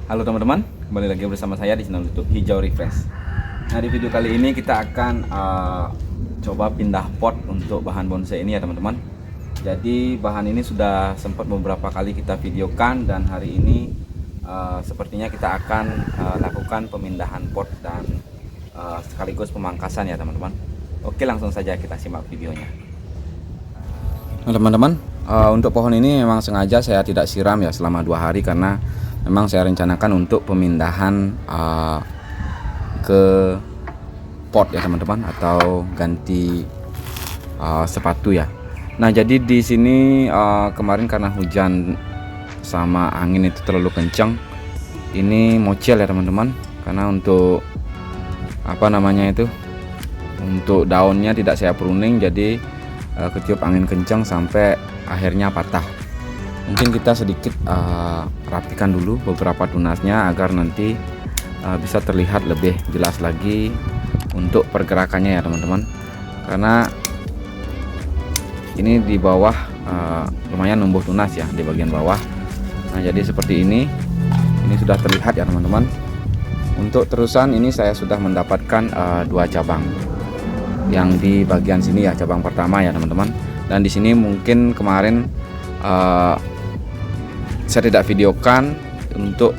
Halo teman-teman, kembali lagi bersama saya di channel YouTube Hijau Refresh. Nah, di video kali ini kita akan coba pindah pot untuk bahan bonsai ini ya teman-teman. Jadi bahan ini sudah sempat beberapa kali kita videokan dan hari ini sepertinya kita akan lakukan pemindahan pot dan sekaligus pemangkasan ya teman-teman. Oke, langsung saja kita simak videonya. Nah teman-teman, untuk pohon ini memang sengaja saya tidak siram ya selama 2 hari karena memang saya rencanakan untuk pemindahan ke pot ya teman-teman, atau ganti sepatu ya. Nah jadi di sini kemarin karena hujan sama angin itu terlalu kencang, ini mocel ya teman-teman, karena untuk untuk daunnya tidak saya pruning, jadi ketiup angin kencang sampai akhirnya patah. Mungkin kita sedikit rapikan dulu beberapa tunasnya agar nanti bisa terlihat lebih jelas lagi untuk pergerakannya ya teman-teman, karena ini di bawah lumayan numbuh tunas ya di bagian bawah. Nah jadi seperti ini sudah terlihat ya teman-teman. Untuk terusan ini saya sudah mendapatkan 2 cabang yang di bagian sini ya, cabang pertama ya teman-teman. Dan di sini mungkin kemarin saya tidak videokan untuk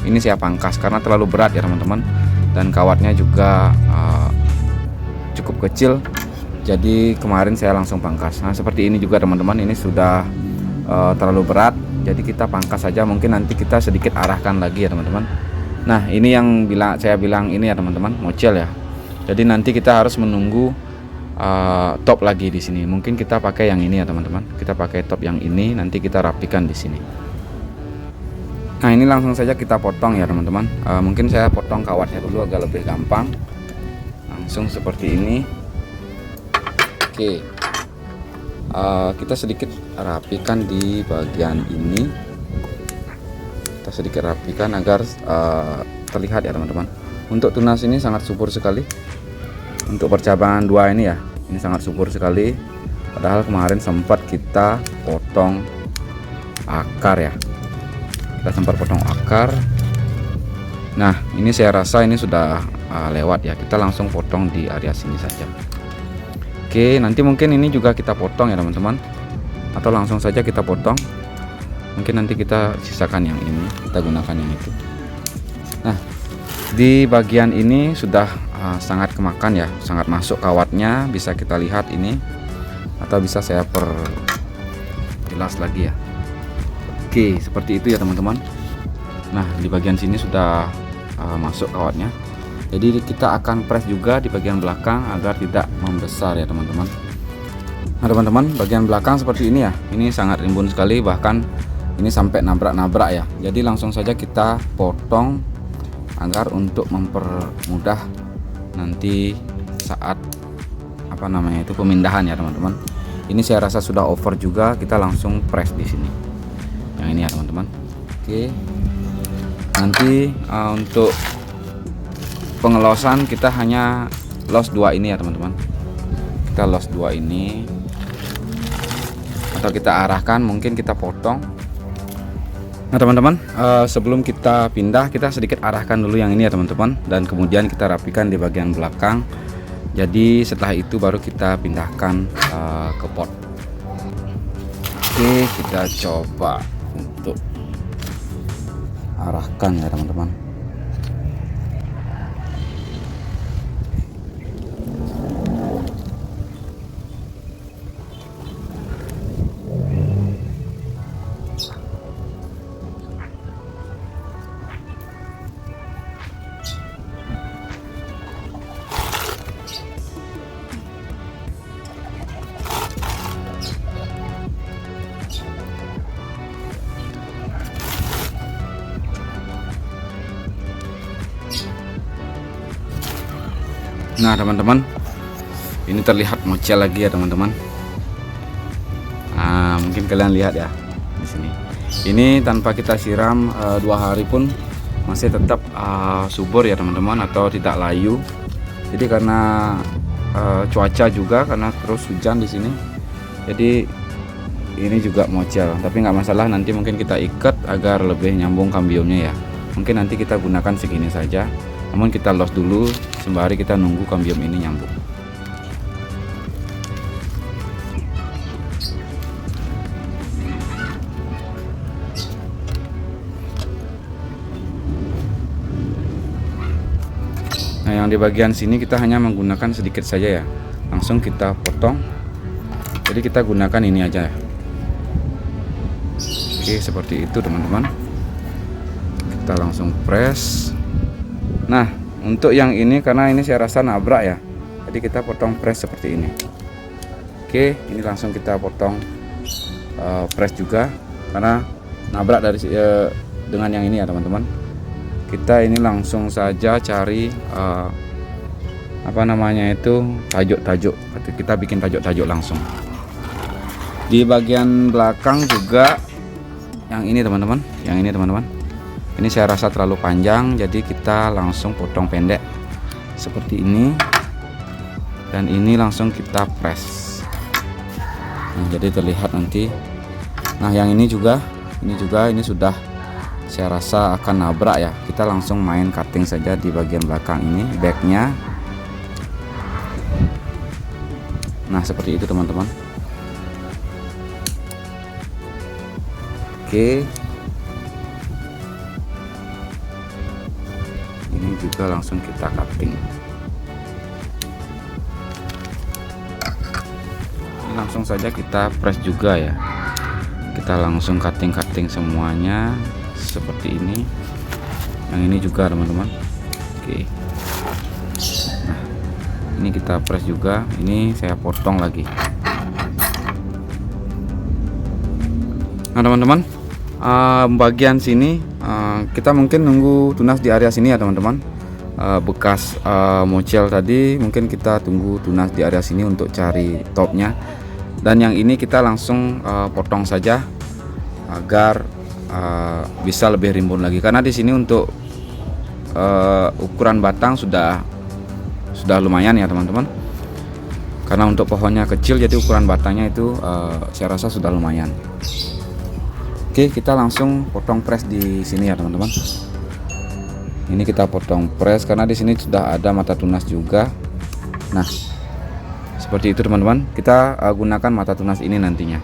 ini saya pangkas karena terlalu berat ya teman-teman, dan kawatnya juga cukup kecil, jadi kemarin saya langsung pangkas. Nah seperti ini juga teman-teman, ini sudah terlalu berat, jadi kita pangkas saja. Mungkin nanti kita sedikit arahkan lagi ya teman-teman. Nah ini yang saya bilang ini ya teman-teman, mocel ya, jadi nanti kita harus menunggu top lagi di sini. Mungkin kita pakai yang ini ya teman-teman, kita pakai top yang ini, nanti kita rapikan di sini. Nah ini langsung saja kita potong ya teman-teman. Mungkin saya potong kawatnya dulu agak lebih gampang, langsung seperti ini. Oke, kita sedikit rapikan di bagian ini, kita sedikit rapikan agar terlihat ya teman-teman. Untuk tunas ini sangat subur sekali. Untuk percabangan 2 ini ya, ini sangat subur sekali. Padahal kemarin sempat kita potong akar ya, kita sempat potong akar. Nah ini saya rasa ini sudah lewat ya, kita langsung potong di area sini saja. Oke, nanti mungkin ini juga kita potong ya teman-teman, atau langsung saja kita potong. Mungkin nanti kita sisakan yang ini, kita gunakan yang itu. Nah di bagian ini sudah sangat kemakan ya, sangat masuk kawatnya, bisa kita lihat ini, atau bisa saya perjelas lagi ya. Oke, seperti itu ya teman-teman. Nah di bagian sini sudah masuk kawatnya, jadi kita akan press juga di bagian belakang agar tidak membesar ya teman-teman. Nah teman-teman, bagian belakang seperti ini ya, ini sangat rimbun sekali, bahkan ini sampai nabrak-nabrak ya. Jadi langsung saja kita potong agar untuk mempermudah nanti saat pemindahan ya teman-teman. Ini saya rasa sudah over juga, kita langsung press di sini yang ini ya teman-teman. Oke, nanti untuk pengelosan kita hanya los 2 ini ya teman-teman, kita los 2 ini, atau kita arahkan, mungkin kita potong. Nah teman-teman, sebelum kita pindah, kita sedikit arahkan dulu yang ini ya teman-teman, dan kemudian kita rapikan di bagian belakang. Jadi setelah itu baru kita pindahkan ke pot. Oke, kita coba untuk arahkan ya teman-teman. Nah teman-teman, ini terlihat mocel lagi ya teman-teman. Nah mungkin kalian lihat ya di sini. Ini tanpa kita siram 2 hari pun masih tetap subur ya teman-teman, atau tidak layu. Jadi karena cuaca juga, karena terus hujan di sini, jadi ini juga mocel, tapi nggak masalah, nanti mungkin kita ikat agar lebih nyambung kambionnya ya. Mungkin nanti kita gunakan segini saja, namun kita los dulu sembari kita nunggu kambium ini nyambung. Nah, yang di bagian sini kita hanya menggunakan sedikit saja ya, langsung kita potong. Jadi kita gunakan ini aja ya. Oke, seperti itu teman-teman. Kita langsung press. Nah, untuk yang ini karena ini saya rasa nabrak ya, jadi kita potong press seperti ini. Oke, ini langsung kita potong press juga karena nabrak dari dengan yang ini ya teman-teman. Kita ini langsung saja cari apa namanya itu, tajuk-tajuk. Kita bikin tajuk-tajuk langsung. Di bagian belakang juga yang ini teman-teman, ini saya rasa terlalu panjang, jadi kita langsung potong pendek seperti ini, dan ini langsung kita press. Nah, jadi terlihat nanti. Nah, yang ini juga ini sudah saya rasa akan nabrak ya. Kita langsung main cutting saja di bagian belakang ini, backnya. Nah, seperti itu teman-teman. Oke, ini juga langsung kita cutting. Ini langsung saja kita press juga ya. Kita langsung cutting semuanya seperti ini. Yang ini juga teman-teman. Oke. Nah, ini kita press juga. Ini saya potong lagi. Nah teman-teman, bagian sini kita mungkin nunggu tunas di area sini ya teman-teman. Bekas mocel tadi mungkin kita tunggu tunas di area sini untuk cari topnya. Dan yang ini kita langsung potong saja agar bisa lebih rimbun lagi, karena di sini untuk ukuran batang sudah lumayan ya teman-teman. Karena untuk pohonnya kecil, jadi ukuran batangnya itu saya rasa sudah lumayan. Oke, kita langsung potong press di sini ya teman-teman. Ini kita potong press karena di sini sudah ada mata tunas juga. Nah, seperti itu teman-teman. Kita gunakan mata tunas ini nantinya.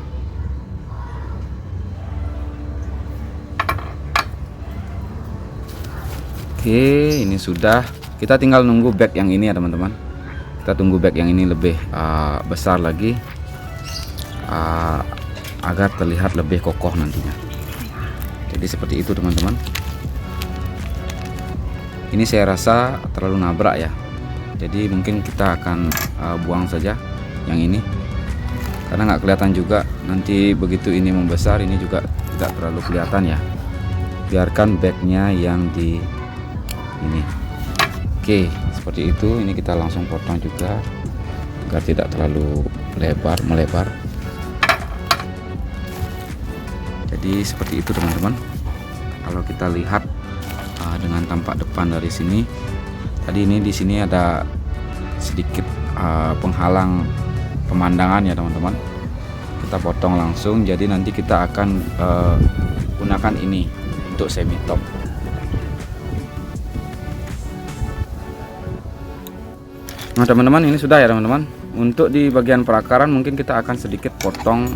Oke, ini sudah. Kita tinggal nunggu back yang ini ya teman-teman. Kita tunggu back yang ini lebih besar lagi agar terlihat lebih kokoh nantinya. Jadi seperti itu teman-teman. Ini saya rasa terlalu nabrak ya, jadi mungkin kita akan buang saja yang ini karena nggak kelihatan juga. Nanti begitu ini membesar, ini juga tidak terlalu kelihatan ya. Biarkan backnya yang di ini. Oke, seperti itu. Ini kita langsung potong juga agar tidak terlalu melebar. Jadi seperti itu teman-teman. Kalau kita lihat dengan tampak depan dari sini, tadi ini di sini ada sedikit penghalang pemandangan ya teman-teman. Kita potong langsung. Jadi nanti kita akan gunakan ini untuk semi top. Nah teman-teman, ini sudah ya teman-teman. Untuk di bagian perakaran mungkin kita akan sedikit potong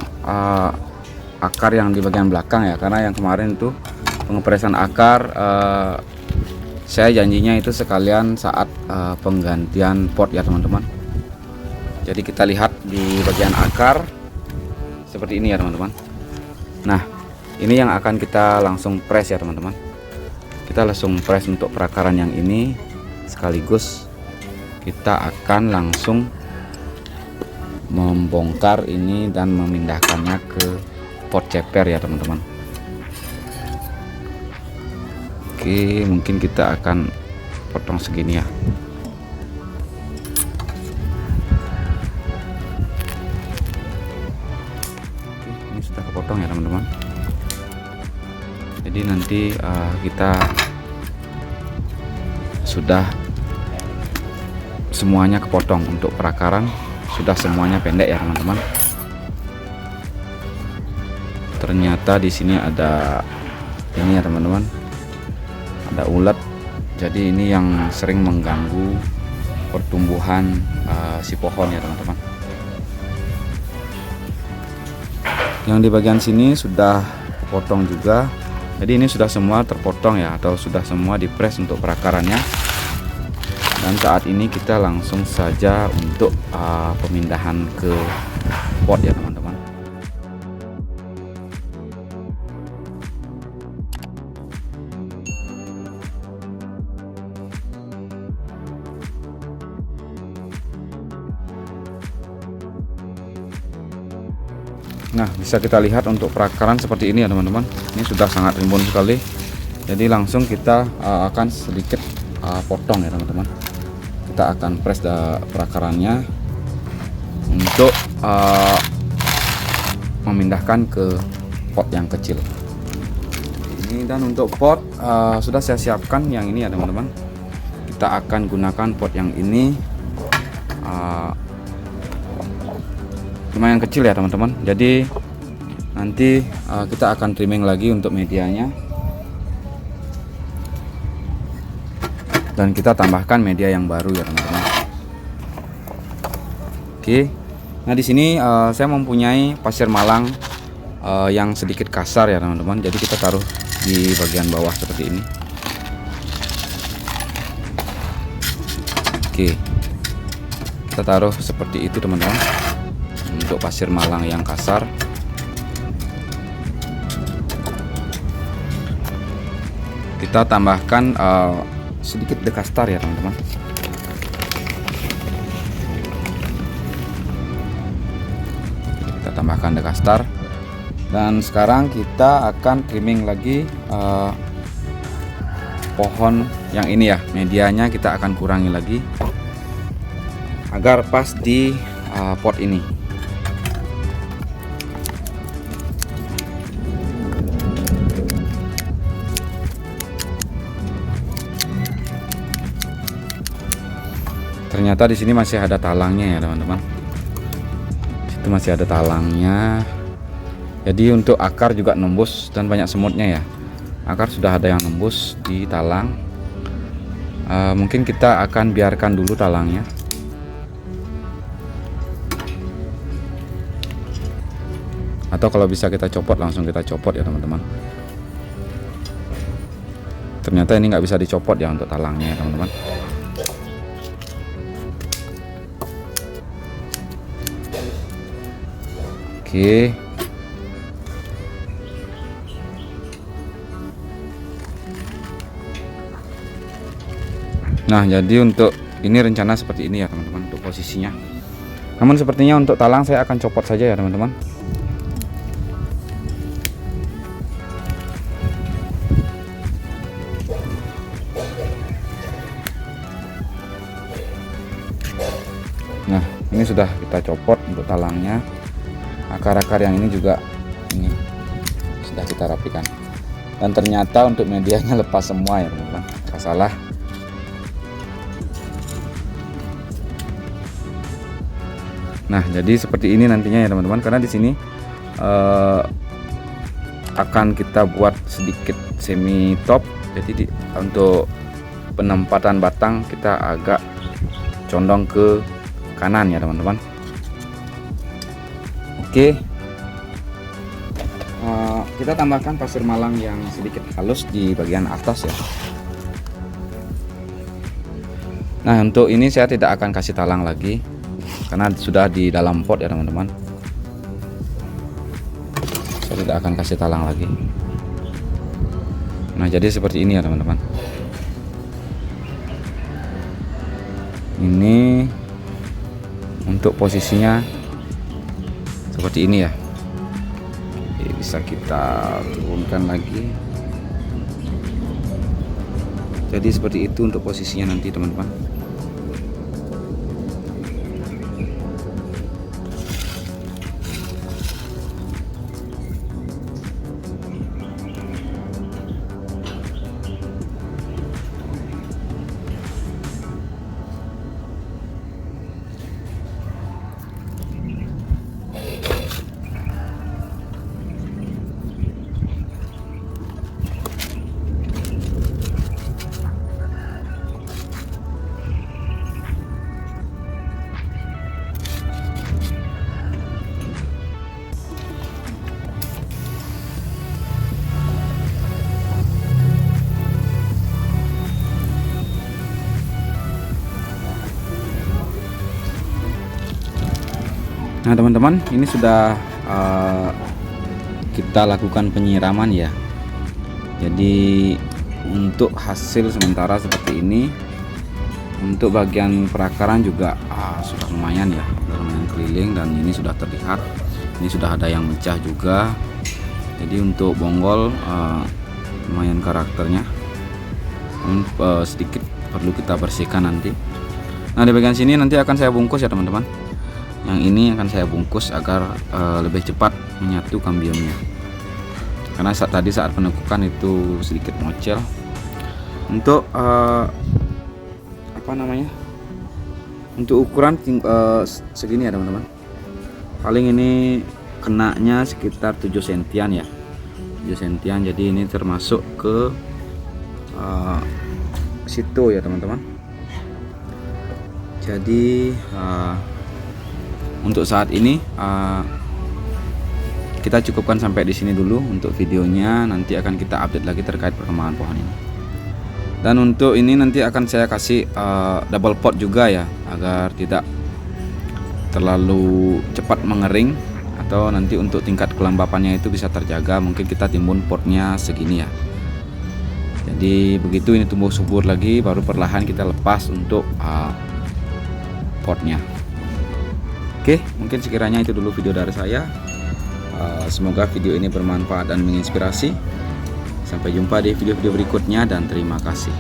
akar yang di bagian belakang ya, karena yang kemarin itu pengepresan akar saya janjinya itu sekalian saat penggantian pot ya teman-teman. Jadi kita lihat di bagian akar seperti ini ya teman-teman. Nah, ini yang akan kita langsung press ya teman-teman. Kita langsung press untuk perakaran yang ini, sekaligus kita akan langsung membongkar ini dan memindahkannya ke pot ceper ya teman-teman. Oke, mungkin kita akan potong segini ya. Oke, ini sudah kepotong ya teman-teman. Jadi nanti kita sudah semuanya kepotong. Untuk perakaran sudah semuanya pendek ya teman-teman. Ternyata di sini ada ini ya teman-teman, ada ulat. Jadi ini yang sering mengganggu pertumbuhan si pohon ya teman-teman. Yang di bagian sini sudah potong juga. Jadi ini sudah semua terpotong ya, atau sudah semua dipres untuk perakarannya. Dan saat ini kita langsung saja untuk pemindahan ke pot ya teman-teman. Nah, bisa kita lihat untuk perakaran seperti ini ya teman-teman. Ini sudah sangat rimbun sekali. Jadi langsung kita akan sedikit potong ya teman-teman. Kita akan press perakarannya untuk memindahkan ke pot yang kecil. Ini, dan untuk pot sudah saya siapkan yang ini ya teman-teman. Kita akan gunakan pot yang ini. Lumayan kecil ya teman-teman. Jadi nanti kita akan trimming lagi untuk medianya, dan kita tambahkan media yang baru ya teman-teman. Oke. Nah di sini saya mempunyai pasir malang yang sedikit kasar ya teman-teman. Jadi kita taruh di bagian bawah seperti ini. Oke. Kita taruh seperti itu teman-teman. Untuk pasir malang yang kasar. Kita tambahkan sedikit dekastar ya teman-teman. Kita tambahkan dekastar. Dan sekarang kita akan trimming lagi pohon yang ini ya. Medianya kita akan kurangi lagi agar pas di pot ini. Ternyata di sini masih ada talangnya ya teman-teman. Situ masih ada talangnya. Jadi untuk akar juga nembus dan banyak semutnya ya. Akar sudah ada yang nembus di talang. Mungkin kita akan biarkan dulu talangnya. Atau kalau bisa kita copot, langsung kita copot ya teman-teman. Ternyata ini nggak bisa dicopot ya untuk talangnya ya teman-teman. Oke. Nah, jadi untuk ini rencana seperti ini ya teman-teman untuk posisinya. Namun sepertinya untuk talang saya akan copot saja ya teman-teman. Nah, ini sudah kita copot untuk talangnya. Akar-akar yang ini juga ini sudah kita rapikan. Dan ternyata untuk medianya lepas semua ya teman-teman. Nggak salah. Nah, jadi seperti ini nantinya ya teman-teman. Karena di sini akan kita buat sedikit semi top. Jadi untuk penempatan batang kita agak condong ke kanan ya teman-teman. Oke. Kita tambahkan pasir malang yang sedikit halus di bagian atas ya. Nah, untuk ini saya tidak akan kasih talang lagi karena sudah di dalam pot ya teman-teman. Saya tidak akan kasih talang lagi. Nah, jadi seperti ini ya teman-teman. Ini untuk posisinya seperti ini ya. Oke, bisa kita turunkan lagi. Jadi seperti itu untuk posisinya nanti teman-teman. Nah teman-teman, ini sudah kita lakukan penyiraman ya. Jadi untuk hasil sementara seperti ini. Untuk bagian perakaran juga sudah lumayan ya, sudah lumayan keliling, dan ini sudah terlihat. Ini sudah ada yang mecah juga. Jadi untuk bonggol lumayan karakternya, sedikit perlu kita bersihkan nanti. Nah di bagian sini nanti akan saya bungkus ya teman-teman. Yang ini akan saya bungkus agar lebih cepat menyatu kambiumnya. Karena saat penekukan itu sedikit mocel. Untuk untuk ukuran segini ya teman-teman. Paling ini kenanya sekitar 7 sentian ya, 7 sentian. Jadi ini termasuk ke situ ya teman-teman. Jadi untuk saat ini kita cukupkan sampai di sini dulu untuk videonya. Nanti akan kita update lagi terkait perkembangan pohon ini. Dan untuk ini nanti akan saya kasih double pot juga ya, agar tidak terlalu cepat mengering, atau nanti untuk tingkat kelembapannya itu bisa terjaga. Mungkin kita timbun potnya segini ya. Jadi begitu ini tumbuh subur lagi, baru perlahan kita lepas untuk potnya. Oke, mungkin sekiranya itu dulu video dari saya. Semoga video ini bermanfaat dan menginspirasi. Sampai jumpa di video-video berikutnya dan terima kasih.